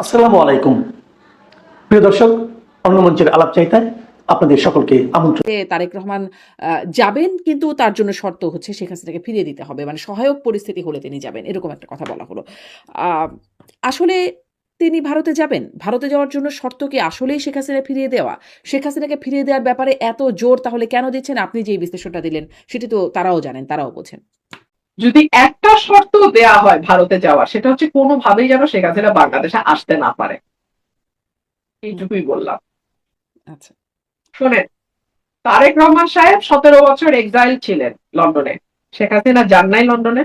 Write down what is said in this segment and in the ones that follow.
আসসালামু আলাইকুম প্রিয় দর্শক, অন্য মঞ্চের আলাপ চাইতায় আপনাদের সকলকে আমন্ত্রণ। তারেক রহমান যাবেন, কিন্তু তার জন্য শর্ত হচ্ছে শেখ হাসিনাকে ফিরিয়ে দিতে হবে। মানে সহায়ক পরিস্থিতি হলে তিনি যাবেন। এরকম একটা কথা বলা হলো। আ আসলে তিনি ভারতে যাবেন? ভারতে যাওয়ার জন্য শর্ত কি আসলেই শেখ হাসিনা ফিরিয়ে দেওয়া? শেখ হাসিনাকে ফিরিয়ে দেওয়ার ব্যাপারে এত জোর তাহলে কেন দিচ্ছেন? আপনি যেই বিশ্লেষণটা দিলেন সেটি তো তারাও জানেন, তারাও বোঝেন। যদি একটা শর্ত দেয়া হয় ভারতে যাওয়া, সেটা হচ্ছে কোনোভাবেই যেন শেখ হাসিনা বাংলাদেশে আসতে না পারে। এইটুকুই বললাম। আচ্ছা। শোনেন, তারেক রহমান সাহেব 17 বছর এক্সাইল ছিলেন লন্ডনে। শেখ হাসিনা যান নাই লন্ডনে।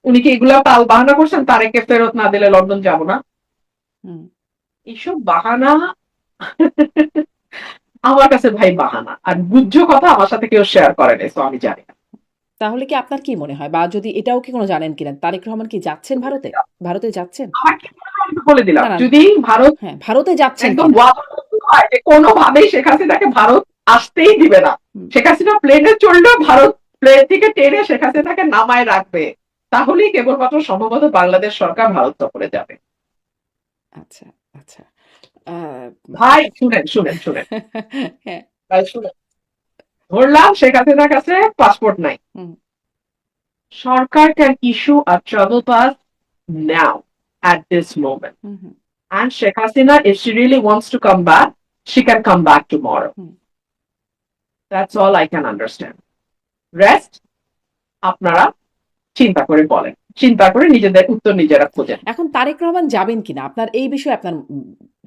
উনি কি এগুলা তাল বাহানা করছেন তারেককে ফেরত না দিলে লন্ডন যাব না? হুম। এইসব বাহানা আমার কাছে ভাই বাহানা। আর গুজ্জ কথা আমার সাথে কেউ শেয়ার করে নাই, তো আমি জানি না। তাহলে কি আপনার কি মনে হয়, বা যদি এটাও কি কোনো জানেন কিনা, তারেক রহমান কি যাচ্ছেন ভারতে? ভারতে যাচ্ছেন? আমার কি মনে হয় আমি বলে দিলাম, না, না। যদি ভারত হ্যাঁ, ভারতে যাচ্ছেন একদম কিনা? হয় যে কোনোভাবেই শেখ হাসিনাকে ভারত আসতেই দিবে না, হুম। শেখ হাসিনা প্লেনে চললেও ভারত প্লেন থেকে টেনে শেখ হাসিনাকে নামায় রাখবে, তাহলেই কেবলমাত্র সম্ভবত বাংলাদেশ সরকার ভারত সফরে যাবে। আচ্ছা, আচ্ছা। আ ভাই শুনেন শুনেন শুনেন হ্যাঁ। ভাই শুনেন, ধরলাম শেখ হাসিনার কাছে পাসপোর্ট নাই। Hmm, sarkar can issue a travel pass now at this moment. Hmm, hmm, And Sheikh Hasina, if she really wants to come back, she can come back tomorrow. Hmm. That's all I can understand. Rest আপনারা চিন্তা করে বলেন, চিন্তা করে নিজেদের উত্তর নিজেরা খোঁজেন। এখন তারেক রহমান যাবেন কিনা, আপনার এই বিষয়ে আপনার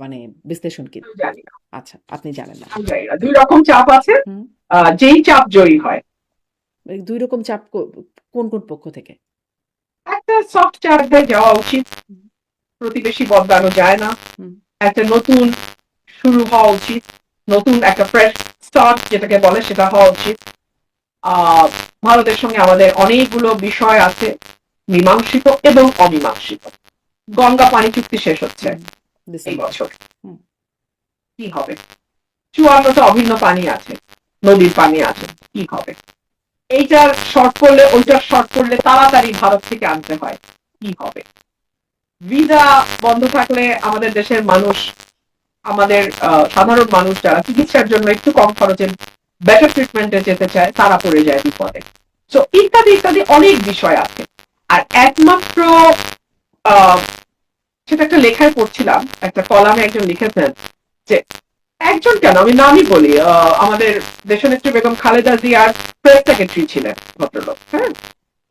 মানে বিশ্লেষণ কি? আমি জানি না, আচ্ছা, আপনি জানেন না। আমি জানি না। দুই রকম চাপ আছে। হুম। যেই চাপ জয়ী হয়, এই ২ রকম চাপ কোন, কোন পক্ষ থেকে? একটা সফট চাপে যাওয়া উচিত, হুম, প্রতিবেশী বদলানো যায় না। হুম, একটা নতুন শুরু হওয়া উচিত, নতুন একটা ফ্রেশ স্টার্ট যেটাকে বলে সেটা হওয়া উচিত। ভারতের সঙ্গে আমাদের অনেকগুলো বিষয় আছে, মীমাংসিত এবং অমীমাংসিত। গঙ্গা পানি চুক্তি শেষ হচ্ছে হুম। এই ডিসেম্বর। বছর, হুম, কি হবে? 54টা অভিন্ন পানি আছে, নদীর পানি আছে, কি হবে? এইটার শর্ট পড়লে ওইটার শর্ট পড়লে তাড়াতাড়ি ভারত থেকে আনতে হয়, কি হবে? ভিসা বন্ধ থাকলে আমাদের দেশের মানুষ, আমাদের সাধারণ মানুষ যারা চিকিৎসার জন্য একটু কম খরচে বেটার ট্রিটমেন্টে যেতে চায়, তারা পড়ে যায় বিপদে। তো ইত্যাদি ইত্যাদি অনেক বিষয় আছে। আর একমাত্র সেটা একটা লেখায় পড়ছিলাম, একটা কলামে একজন লিখেছেন যে একজন কেন, আমি নামই বলি, আমাদের দেশনেত্রী বেগম খালেদা জিয়ার প্রেস সেক্রেটারি ছিলেন ভদ্রলোক, হ্যাঁ।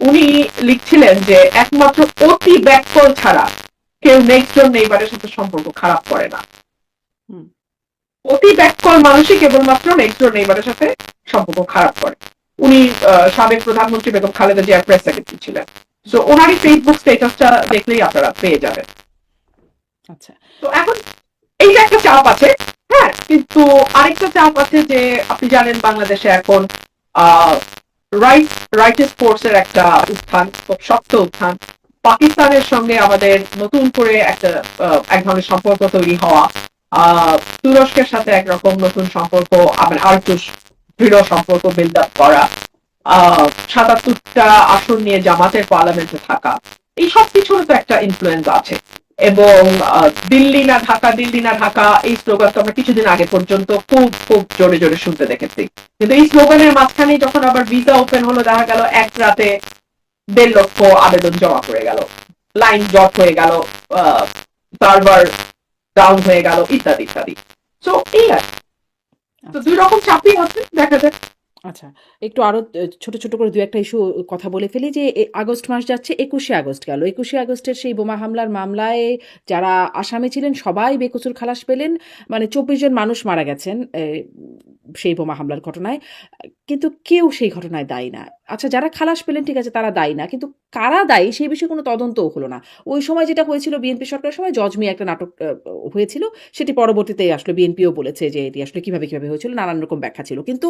উনি লিখছিলেন যে একমাত্র অতি ব্যাককল ছাড়া কেউ নেক্সট ডোর নেইবারের সাথে সম্পর্ক খারাপ করে না। হুম। অতি ব্যাককল মানুষই কেবলমাত্র নেক্সট ডোর নেইবারের সাথে সম্পর্ক খারাপ করে। উনি সাবেক প্রধানমন্ত্রী বেগম খালেদা জিয়ার প্রেস সেক্রেটারি ছিলেন। সো ওনারই ফেসবুক স্ট্যাটাসটা দেখলেই আপনারা পেয়ে যাবেন। আচ্ছা। তো এখন এইটা একটা চাপ আছে, হ্যাঁ, কিন্তু আরেকটা চাপ আছে যে আপনি জানেন বাংলাদেশে এখন রাইট স্পোর্টস এর একটা উত্থান, খুব শক্ত উত্থান। পাকিস্তানের সঙ্গে আমাদের নতুন করে একটা এক ধরনের সম্পর্ক তৈরি হওয়া, তুরস্কের সাথে একরকম নতুন সম্পর্ক, আবার আর একটু দৃঢ় সম্পর্ক বিল্ড আপ করা, ৭৭টা আসন নিয়ে জামাতের পার্লামেন্টে থাকা, এই সব কিছুর তো একটা ইনফ্লুয়েন্স আছে। এবং দিল্লি না ঢাকা, দিল্লি না ঢাকা, এই স্লোগান তো আমরা কিছুদিন আগে পর্যন্ত খুব খুব জোরে জোরে শুনতে দেখেছি। কিন্তু এই স্লোগানের মাঝখানে যখন আবার ভিসা ওপেন হলো, দেখা গেল এক রাতে ১.৫ লক্ষ আবেদন জমা পড়ে গেল, লাইন জট হয়ে গেল, সার্ভার ডাউন হয়ে গেল, ইত্যাদি ইত্যাদি। তো এই আর তো দুই রকম চাপই আছে, দেখা যাক। আচ্ছা, একটু আরো ছোট, ছোট করে ২-১ টা ইস্যু কথা বলে ফেলি যে আগস্ট মাস যাচ্ছে, ২১শে আগস্ট গেল। ২১শে আগস্টের সেই বোমা হামলার মামলায় যারা আসামি ছিলেন সবাই বেকসুর খালাস পেলেন। মানে ২৪ জন মানুষ মারা গেছেন সেই বোমা হামলার ঘটনায়। কিন্তু কেউ সেই ঘটনায় দায়ী না। আচ্ছা, যারা খালাস পেলেন ঠিক আছে, তারা দায়ী না। কিন্তু কারা দায়ী সেই বিষয়ে কোনো তদন্তও হলো না। ওই সময় যেটা হয়েছিল বিএনপি সরকারের সময় জজ মিয়া একটা নাটক হয়েছিল। সেটি পরবর্তীতে আসলে বিএনপিও বলেছে যে এটি আসলে কিভাবে, কিভাবে হয়েছিল, নানান রকম ব্যাখ্যা ছিল। কিন্তু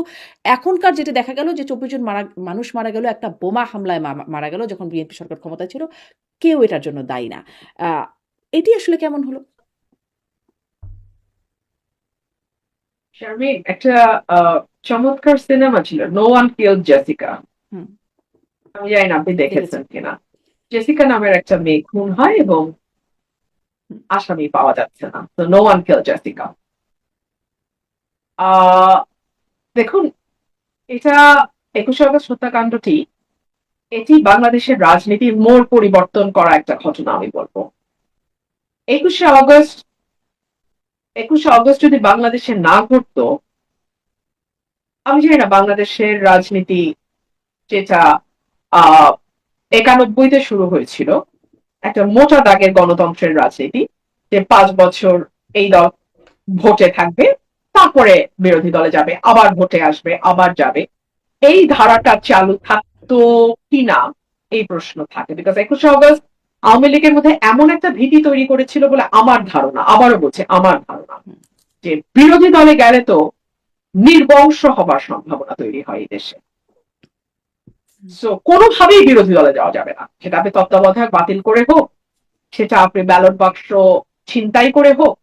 এখনকার যেটা দেখা গেল যে ২৪ জন মানুষ মারা গেল একটা বোমা হামলায় মারা গেল যখন বিএনপি সরকার ক্ষমতায় ছিল। কেউ এটার জন্য দায়ী না। আ এটি আসলে কেমন হলো? শারমিন, একটা চমৎকার সিনেমা ছিল নো ওয়ান কিলড জেসিকা। হুম, আমি জানি না আপনি দেখেছি। দেখেছেন কিনা। জেসিকা নামের একটা মেয়ে খুন হয় এবং আসামি পাওয়া যাচ্ছে না। তো নো ওয়ান কিল জেসিকা। দেখুন, এটা 21শে আগস্ট হত্যাকাণ্ডটি এটি বাংলাদেশের রাজনীতির মোড় পরিবর্তন করা একটা ঘটনা আমি বলবো। 21শে আগস্ট 21শে আগস্ট যদি বাংলাদেশে না ঘটতো, আমি জানি না বাংলাদেশের রাজনীতি যেটা 91-তে শুরু হয়েছিল, একটা মোটা দাগের গণতন্ত্রের রাজনীতি, যে 5 বছর এই দল ভোটে থাকবে, তারপরে বিরোধী দলে যাবে, আবার ভোটে আসবে, আবার যাবে, এই ধারাটা চালু থাকতো কিনা এই প্রশ্ন থাকে। বিকজ 21শে আগস্ট আওয়ামী লীগের মধ্যে এমন একটা ভীতি তৈরি করেছিল বলে আমার ধারণা, আবারও বলছে আমার ধারণা, যে বিরোধী দলে গেলে তো নির্বংশ হবার সম্ভাবনা তৈরি হয় এই দেশে। সো কোনোভাবেই বিরোধী দলে যাওয়া যাবে না, সেটা আপনি তত্ত্বাবধায়ক বাতিল করে হোক, সেটা আপনি ব্যালট বাক্স ছিনতাই করে হোক,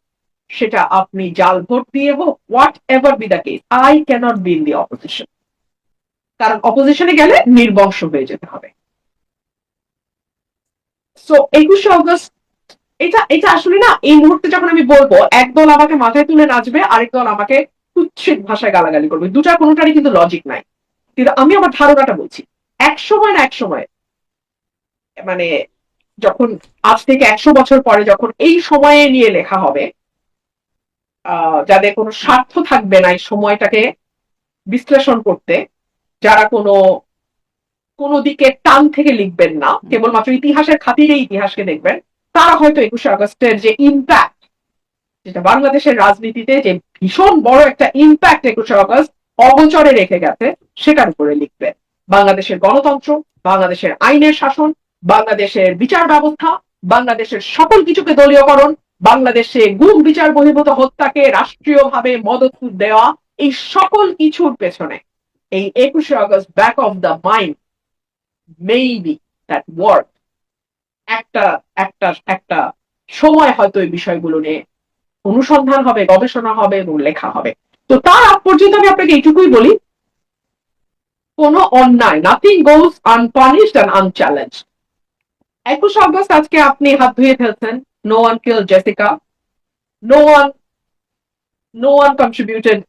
সেটা আপনি জাল ভোট দিয়ে হোক, whatever be the case, I cannot be in the opposition. কারণ অপোজিশনে গেলে নির্বংশ হয়ে যেতে হবে। সো 21শে আগস্ট এটা এটা আসলে না, এই মুহূর্তে যখন আমি বলবো একদল আমাকে মাথায় তুলে নাচবে, আরেক দল আমাকে কুৎসিত ভাষায় গালাগালি করবে, দুটার কোনোটারই কিন্তু লজিক নাই। কিন্তু আমি আমার ধারণাটা বলছি, এক সময় না এক সময়, মানে যখন আজ থেকে 100 বছর পরে যখন এই সময়ে নিয়ে লেখা হবে, যাদের কোনো স্বার্থ থাকবে না এই সময়টাকে বিশ্লেষণ করতে, যারা কোনো দিকে টান থেকে লিখবেন না, কেবলমাত্র ইতিহাসের খাতিরে ইতিহাসকে দেখবেন, তারা হয়তো 21শে আগস্টের যে ইম্প্যাক্ট, যেটা বাংলাদেশের রাজনীতিতে যে ভীষণ বড় একটা ইম্প্যাক্ট 21শে আগস্ট অগোচরে রেখে গেছে, সেটার উপরে লিখবেন। বাংলাদেশের গণতন্ত্র, বাংলাদেশের আইনের শাসন, বাংলাদেশের বিচার ব্যবস্থা, বাংলাদেশের সকল কিছুকে দলীয়করণ, বাংলাদেশে গুম বিচার বহির্ভূত হত্যাকে রাষ্ট্রীয়ভাবে মদত দেওয়া, এই সকল কিছুর পেছনে এই 21শে August back of the mind, maybe that work, একটা একটা একটা সময় হয়তো এই বিষয়গুলো নিয়ে অনুসন্ধান হবে, গবেষণা হবে এবং লেখা হবে। তো তার আগ পর্যন্ত আমি আপনাকে এইটুকুই বলি, কোনো অন্যায়, nothing goes unpunished and unchallenged. 21শে আগস্ট আজকে আপনি হাত ধুয়ে ফেলছেন, no one kill Jessica, no one no one contributed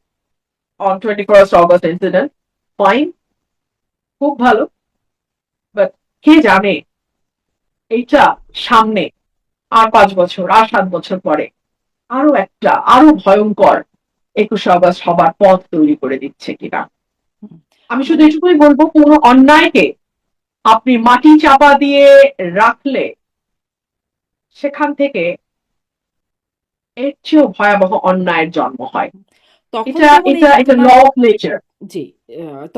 on 21st August incident, fine, খুব ভালো। বাট কে জানে এইটা সামনে আর 5 বছর, আর 7 বছর পরে আরো ভয়ঙ্কর 21শে আগস্ট হবার পথ তৈরি করে দিচ্ছে কিনা। আমি শুধু এটুকুই বলবো, কোন অন্যায়কে আপনি মাটি চাপা দিয়ে রাখলে সেখান থেকে এর চেয়েও ভয়াবহ অন্যায়ের জন্ম হয়। তখন এটা যেমন এই এটা এটা ল ঘটনায় অফ নেচার। জি,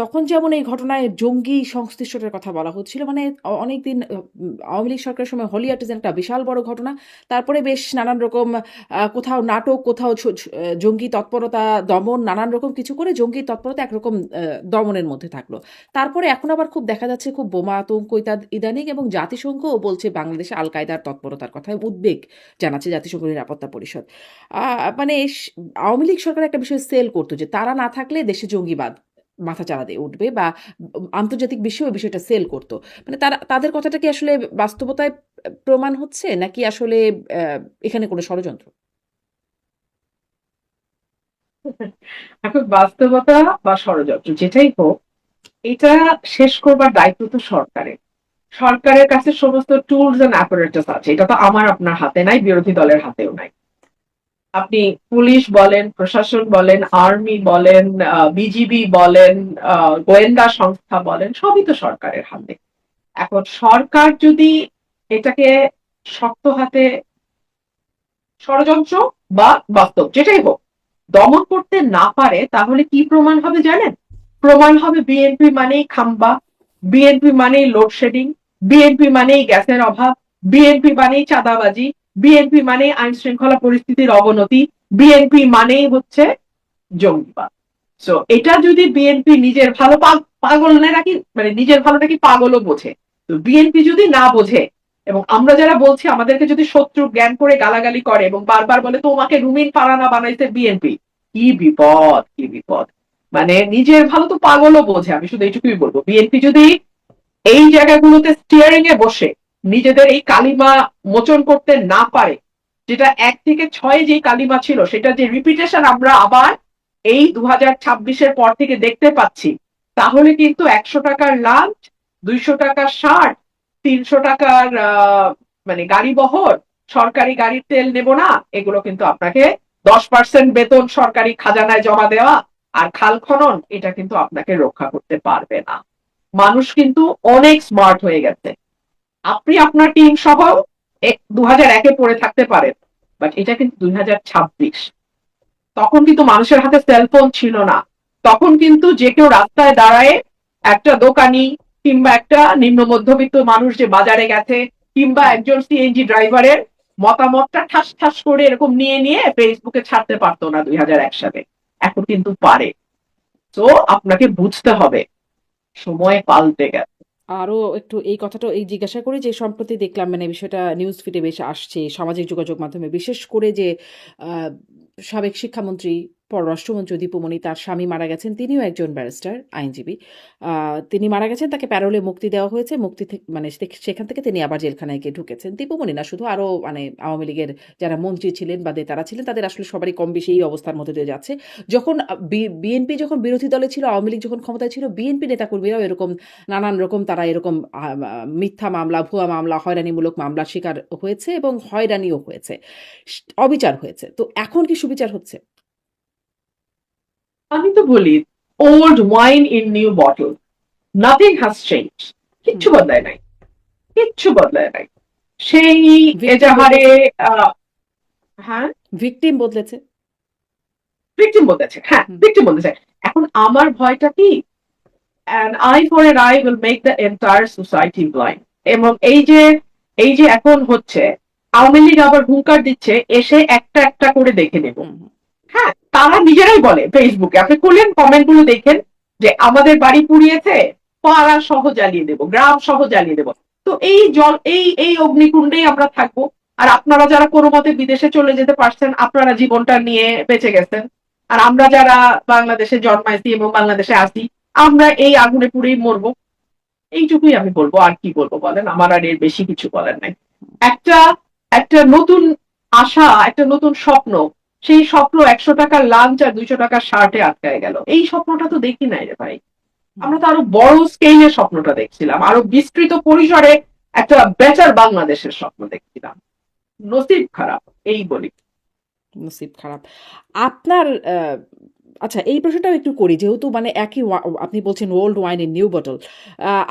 তখন যেমন এই ঘটনায় জঙ্গি সংশ্লিষ্টতার কথা বলা হচ্ছিল, মানে অনেকদিন আওয়ামী লীগ সরকারের সময় হলি আর্টিজান একটা বিশাল বড় ঘটনা, তারপরে বেশ নানান রকম কোথাও নাটক, কোথাও জঙ্গি তৎপরতা দমন, নানান রকম কিছু করে জঙ্গি তৎপরতা একরকম দমনের মধ্যে থাকলো। তারপরে এখন আবার খুব দেখা যাচ্ছে খুব বোমা আতঙ্ক ইদানিং, এবং জাতিসংঘও বলছে বাংলাদেশে আল কায়দার তৎপরতার কথায় উদ্বেগ জানাচ্ছে জাতিসংঘ নিরাপত্তা পরিষদ। মানে আওয়ামী লীগ সরকার একটা বিষয় সেল করতো যে তারা না থাকলে দেশে জঙ্গিবাদ মাথাচাড়া দিয়ে উঠবে, বা আন্তর্জাতিক বিশ্বেও বিষয়টা সেল করতো। মানে তাদের কথাটা কি আসলে বাস্তবতায় প্রমাণ হচ্ছে, নাকি আসলে এখানে কোনো ষড়যন্ত্র? এখন বাস্তবতা বা ষড়যন্ত্র যেটাই হোক, এটা শেষ করবার দায়িত্ব তো সরকারের। সরকারের কাছে সমস্ত টুলস এন্ড অ্যাপারেটাস আছে, এটা তো আমার আপনার হাতে নাই, বিরোধী দলের হাতেও নাই। আপনি পুলিশ বলেন, প্রশাসন বলেন, আর্মি বলেন, বিজিবি বলেন, গোয়েন্দা সংস্থা বলেন, সবই তো সরকারের হাতে। এখন সরকার যদি এটাকে শক্ত হাতে, ষড়যন্ত্র বা বাস্তব যেটাই হোক, দমন করতে না পারে, তাহলে কি প্রমাণ হবে জানেন? প্রমাণ হবে বিএনপি মানেই খাম্বা, বিএনপি মানেই লোডশেডিং, বিএনপি মানেই গ্যাসের অভাব, বিএনপি মানেই চাঁদাবাজি, বিএনপি মানেই আইন শৃঙ্খলা পরিস্থিতির অবনতি, বিএনপি মানেই হচ্ছে জঙ্গিবাদ। সো এটা যদি বিএনপি নিজের ভালো, পাগল নাকি, মানে নিজের ভালো নাকি পাগলও বোঝে, তো বিএনপি যদি না বোঝে, এবং আমরা যারা বলছি আমাদেরকে যদি শত্রু জ্ঞান করে গালাগালি করে এবং বারবার বলে তোমাকে রুমিন ফারানা বানাইছে বিএনপি, কি বিপদ, কি বিপদ। মানে নিজের ভালো তো পাগলও বোঝে। আমি শুধু এইটুকুই বলবো, বিএনপি যদি এই জায়গাগুলোতে স্টিয়ারিং এ বসে নিজেদের এই কালিমা মোচন করতে না পারে, যেটা 1 থেকে 6 যে কালিমা ছিল, সেটা যে রিপিটেশন আমরা আবার এই 2026-এর পর থেকে দেখতে পাচ্ছি, তাহলে কিন্তু 100 টাকার লাঞ্চ, 200 টাকার শার্ট, 300 টাকার মানে গাড়ি বহর, সরকারি গাড়ির তেল নেব না, এগুলো কিন্তু আপনাকে 10% বেতন সরকারি খাজানায় জমা দেওয়া আর খাল খনন, এটা কিন্তু আপনাকে রক্ষা করতে পারবে না। মানুষ কিন্তু অনেক স্মার্ট হয়ে গেছে। আপনি আপনার টিম সহ 2001-এ পড়ে থাকতে পারেন, বাট এটা কিন্তু 2026। তখন কিন্তু মানুষের হাতে সেলফোন ছিল না। তখন কিন্তু যে কেউ রাস্তায় দাঁড়ায়, একটা দোকানি কিংবা একটা নিম্ন মধ্যবিত্ত মানুষ যে বাজারে গেছে, কিংবা একজন সিএনজি ড্রাইভারের মতামতটা ঠাস ঠাস করে এরকম নিয়ে নিয়ে ফেসবুকে ছাড়তে পারতো না 2001 সালে। এখন কিন্তু পারে। তো আপনাকে বুঝতে হবে সময় পাল্টে গেছে। আরো একটু এই কথাটা এই জিজ্ঞাসা করি যে সম্প্রতি দেখলাম মানে বিষয়টা নিউজ ফিডে বেশ আসছে সামাজিক যোগাযোগ মাধ্যমে, বিশেষ করে যে আহ, সাবেক শিক্ষামন্ত্রী পররাষ্ট্রমন্ত্রী দীপুমণি, তার স্বামী মারা গেছেন, তিনিও একজন ব্যারিস্টার আইনজীবী। তিনি মারা গেছেন, তাকে প্যারোলে মুক্তি দেওয়া হয়েছে, মুক্তি থেকে মানে সেখান থেকে তিনি আবার জেলখানায় গিয়ে ঢুকেছেন। দীপুমণি না শুধু, আরও মানে আওয়ামী লীগের যারা মন্ত্রী ছিলেন বা নেতারা ছিলেন, তাদের আসলে সবারই কম বেশি এই অবস্থার মধ্যে দিয়ে যাচ্ছে। যখন বিএনপি যখন বিরোধী দলে ছিল, আওয়ামী লীগ যখন ক্ষমতায় ছিল, বিএনপি নেতাকর্মীরাও এরকম নানান রকম তারা এরকম মিথ্যা মামলা, ভুয়া মামলা, হয়রানিমূলক মামলার শিকার হয়েছে এবং হয়রানিও হয়েছে, অবিচার হয়েছে। তো এখন কি সুবিচার হচ্ছে? আমি তো বলি, old wine in new bottle, nothing has change. কিচ্ছু বদলায় নাই, কিচ্ছু বদলায় নাই। সেই এজাহারে হ্যাঁ, ভিকটিম বদলেছে। ভিকটিম বলতেছে, হ্যাঁ ভিকটিম বলতেছে। এখন আমার ভয়টা কি, an eye for an eye will make the entire society blind। এবং এই যে এখন হচ্ছে, আওয়ামী লীগ আবার হুঙ্কার দিচ্ছে এসে একটা একটা করে দেখে নেব। হ্যাঁ, তারা নিজেরাই বলে ফেসবুকে, আপনি খুলেন কমেন্ট গুলো দেখেন যে আমাদের বাড়ি পুড়িয়েছে, পাড়া সহ জ্বালিয়ে দেব, গ্রাম সহ জ্বালিয়ে দেব। তো এই জল এই অগ্নিকুণ্ডেই আমরা থাকবো। আর আপনারা যারা কোনো মতে বিদেশে চলে যেতে পারছেন, আপনারা জীবনটা নিয়ে বেঁচে গেছেন। আর আমরা যারা বাংলাদেশে জন্মাইছি এবং বাংলাদেশে আসি, আমরা এই আগুনে পুড়েই মরবো। এইটুকুই আমি বলবো, আর কি বলবো বলেন, আমার আর এর বেশি কিছু বলার নাই। একটা একটা নতুন আশা, একটা নতুন স্বপ্ন, সেই স্বপ্ন 100 টাকার লাঞ্চ আর 200 টাকার শার্টে আটকায় গেল। এই স্বপ্নটা তো দেখি নাই রে ভাই। আমরা তো আরো বড় স্কেলে স্বপ্নটা দেখছিলাম, আরো বিস্তৃত পরিসরে একটা বেটার বাংলাদেশের স্বপ্ন দেখছিলাম। নসিব খারাপ, এই বলি। নসিব খারাপ। আপনার আচ্ছা, এই প্রশ্নটাও একটু করি, যেহেতু মানে একই আপনি বলছেন old wine in new bottle.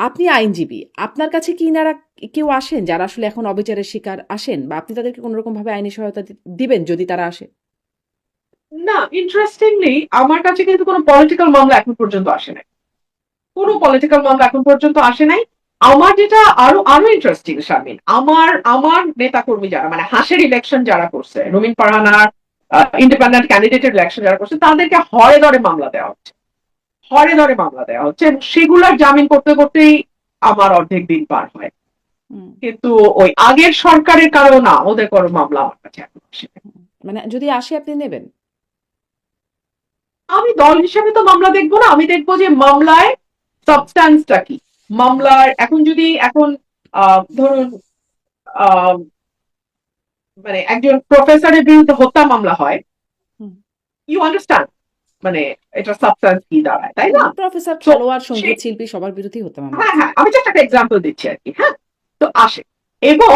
আপনি আইনজীবী, আপনার কাছে কি ইনারা কেউ আসেন যারা আসলে এখন অবিচারের শিকার আসেন, বা আপনি তাদেরকে কোনো রকম ভাবে আইনি সহায়তা দিবেন যদি তারা আসে? না, ইন্টারেস্টিংলি আমার কাছে কিন্তু কোনো পলিটিক্যাল মামলা এখন পর্যন্ত আসে নাই। কোনো পলিটিক্যাল মামলা এখন পর্যন্ত আসে নাই। আমার যেটা আরো আরো ইন্টারেস্টিং শারমিন, আমার নেতা কর্মী যারা মানে হাসের ইলেকশন যারা করছে, রুমিন ফারহানার ইন্ডিপেন্ডেন্ট ক্যান্ডিডেটের ইলেকশন যারা করছে, তাদেরকে হরে ধরে মামলা দেওয়া হচ্ছে, হরে ধরে মামলা দেওয়া হচ্ছে। সেগুলার জামিন করতে করতেই আমার অর্ধেক দিন পার হয়। কিন্তু ওই আগের সরকারের কারো না, ওদের কোনো মামলা আমার কাছে এখন আসে নাই। মানে যদি আসে আপনি নেবেন? আমি দল হিসেবে তো মামলা দেখবো না, আমি দেখবো যে মামলায় সাবস্ট্যান্সটা কি। মামলার এখন যদি এখন ধরুন মানে একজন প্রফেসরের বিরুদ্ধে হত্যা মামলা হয়, ইউ আন্ডারস্ট্যান্ড মানে এটা সাবস্ট্যান্স কি দাঁড়ায়, তাই না? প্রফেসর, খেলোয়াড়, সঙ্গীত শিল্পী সবার বিরুদ্ধেই হতে মামলা। হ্যাঁ হ্যাঁ, আমি জাস্ট একটা এক্সাম্পল দিচ্ছি আর কি। হ্যাঁ, তো আসে এবং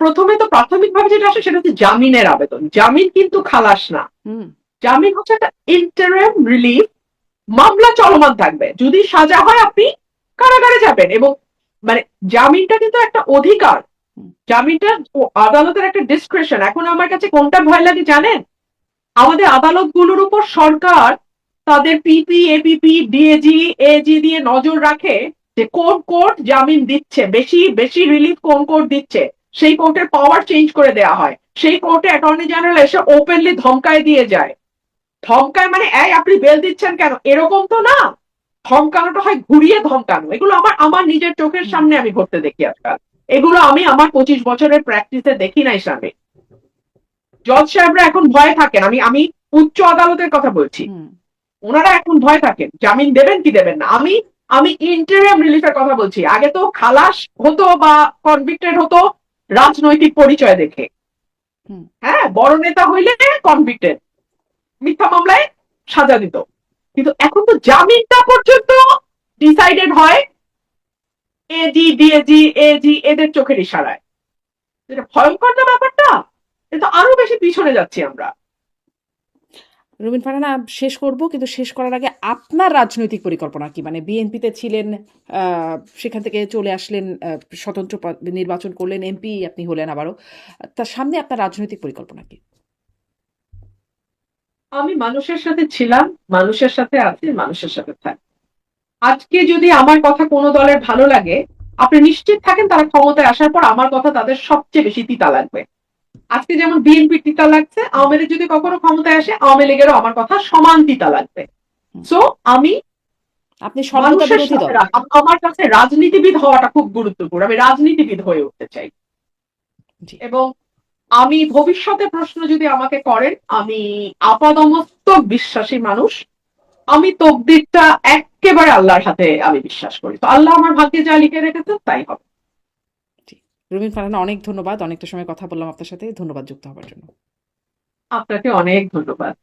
প্রথমে তো প্রাথমিকভাবে যেটা আসে সেটা হচ্ছে জামিনের আবেদন। জামিন কিন্তু খালাস না, জামিন হচ্ছে একটা ইন্টারিম রিলিফ। মামলা চলমান থাকবে, যদি সাজা হয় আপনি কারাগারে যাবেন। এবং মানে জামিনটা কিন্তু একটা অধিকার, জামিনটা আদালতের একটা ডিসক্রিপশন। এখন আমার কাছে কোনটা ভয় লাগে জানেন? আমাদের আদালতগুলোর উপর সরকার তাদের পিপি, এপিপি, ডিএজি, এজি দিয়ে নজর রাখে যে কোন কোর্ট জামিন দিচ্ছে, বেশি বেশি রিলিফ কোন কোর্ট দিচ্ছে, সেই কোর্টের পাওয়ার চেঞ্জ করে দেওয়া হয়। সেই কোর্টে অ্যাটর্নি জেনারেল এসে ওপেনলি ধমকায় দিয়ে যায়। ধমকায় মানে এই আপনি বেল দিচ্ছেন কেন, এরকম তো না। ধমকানোটা হয় ঘুরিয়ে ধমকানো। এগুলো আমার নিজের চোখের সামনে আমি ঘটতে দেখি আজকাল। এগুলো আমি আমার 25 বছরের প্র্যাকটিসে দেখি নাই স্বামী। জজ সাহেবরা এখন ভয়ে থাকেন, আমি উচ্চ আদালতের কথা বলছি, ওনারা এখন ভয় থাকেন জামিন দেবেন কি দেবেন না। আমি ইন্টারিম রিলিফের কথা বলছি। আগে তো খালাস হতো বা কনভিক্টেড হতো রাজনৈতিক পরিচয় দেখে, হুম। হ্যাঁ, বড় নেতা হইলে কনভিক্টেড, মিথ্যা মামলায় সাজা দিত, কিন্তু এখন তো জামিনটা পর্যন্ত ডিসাইডেড হয় এজি ডিএজি এজি এদের চোখের ইশারায়। যেটা ভয়ঙ্কর না ব্যাপারটা, এটা আরো বেশি পিছনে যাচ্ছি আমরা। রুমিন ফারহানা, শেষ করব, কিন্তু শেষ করার আগে আপনার রাজনৈতিক পরিকল্পনা কি? মানে বিএনপিতে ছিলেন, সেখান থেকে চলে আসলেন, স্বতন্ত্র নির্বাচন করলেন, এমপি আপনি হলেন আবারও। তার সামনে আপনার রাজনৈতিক পরিকল্পনা কি? আমি মানুষের সাথে ছিলাম, মানুষের সাথে আছি, মানুষের সাথে থাকি। আজকে যদি আমার কথা কোনো দলের ভালো লাগে, আপনি নিশ্চিত থাকেন তারা ক্ষমতায় আসার পর আমার কথা তাদের সবচেয়ে বেশি তিতা লাগবে। আজকে যেমন বিএনপি তিতা লাগছে, আওয়ামী লীগ যদি কখনো ক্ষমতায় আসে আওয়ামী লীগেরও আমার কথা সমান তিতা লাগবে। সো আমি আপনি সর্বদা মানুষের বিরোধী সাথে দল। আমার কাছে রাজনীতিবিদ হওয়াটা খুব গুরুত্বপূর্ণ, আমি রাজনীতিবিদ হয়ে উঠতে চাই। জি। এবং আমি ভবিষ্যতে প্রশ্ন যদি আমাকে করেন, আমি আপাদমস্তক বিশ্বাসী মানুষ। আমি তকদিরটা একেবারে আল্লাহর হাতে আমি বিশ্বাস করি, তো আল্লাহ আমার ভাগ্যে যা লিখে রেখেছে তাই হবে। জি। রুমিন ফারহানা, অনেক ধন্যবাদ, অনেকটা সময় কথা বললাম আপনার সাথে। ধন্যবাদ যুক্ত হওয়ার জন্য। আপনাকে অনেক ধন্যবাদ।